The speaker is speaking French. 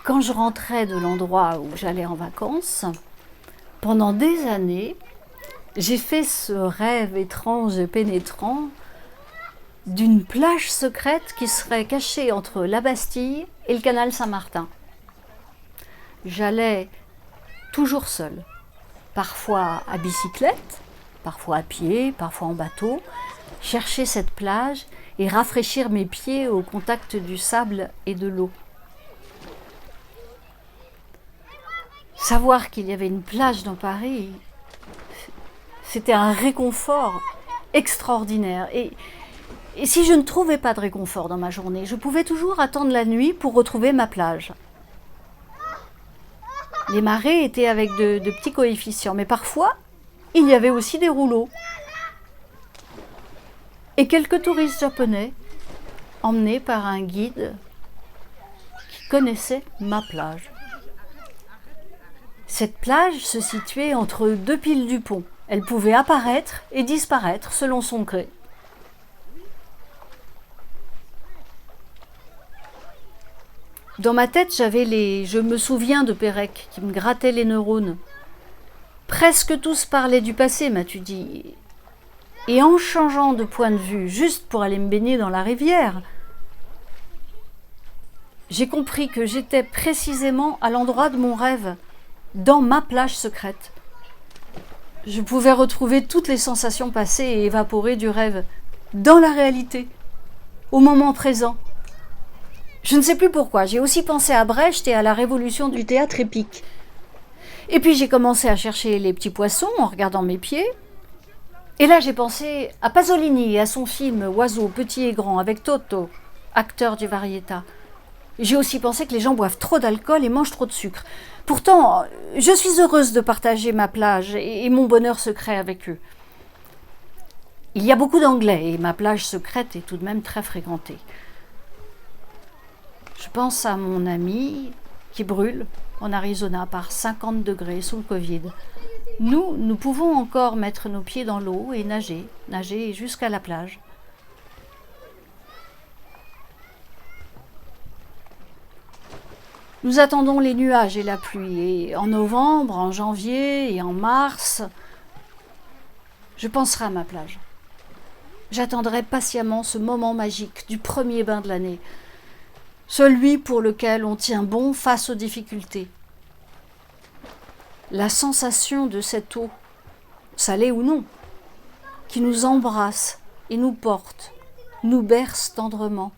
quand je rentrais de l'endroit où j'allais en vacances, pendant des années, j'ai fait ce rêve étrange et pénétrant d'une plage secrète qui serait cachée entre la Bastille et le canal Saint-Martin. J'allais toujours seule, parfois à bicyclette, parfois à pied, parfois en bateau, chercher cette plage et rafraîchir mes pieds au contact du sable et de l'eau. Savoir qu'il y avait une plage dans Paris, c'était un réconfort extraordinaire. Et si je ne trouvais pas de réconfort dans ma journée, je pouvais toujours attendre la nuit pour retrouver ma plage. Les marées étaient avec de petits coefficients, mais parfois, il y avait aussi des rouleaux. Et quelques touristes japonais, emmenés par un guide qui connaissait ma plage. Cette plage se situait entre deux piles du pont. Elle pouvait apparaître et disparaître selon son gré. Dans ma tête, j'avais je me souviens de Pérec qui me grattait les neurones. Presque tous parlaient du passé, m'as-tu dit. Et en changeant de point de vue, juste pour aller me baigner dans la rivière, j'ai compris que j'étais précisément à l'endroit de mon rêve, dans ma plage secrète. Je pouvais retrouver toutes les sensations passées et évaporées du rêve, dans la réalité, au moment présent. Je ne sais plus pourquoi, j'ai aussi pensé à Brecht et à la révolution du théâtre épique. Et puis j'ai commencé à chercher les petits poissons en regardant mes pieds. Et là j'ai pensé à Pasolini et à son film Oiseaux, petits et grands, avec Toto, acteur du Varietà. J'ai aussi pensé que les gens boivent trop d'alcool et mangent trop de sucre. Pourtant, je suis heureuse de partager ma plage et mon bonheur secret avec eux. Il y a beaucoup d'Anglais et ma plage secrète est tout de même très fréquentée. Je pense à mon ami qui brûle en Arizona par 50 degrés sous le Covid. Nous pouvons encore mettre nos pieds dans l'eau et nager jusqu'à la plage. Nous attendons les nuages et la pluie, et en novembre, en janvier et en mars, je penserai à ma plage. J'attendrai patiemment ce moment magique du premier bain de l'année, celui pour lequel on tient bon face aux difficultés. La sensation de cette eau, salée ou non, qui nous embrasse et nous porte, nous berce tendrement.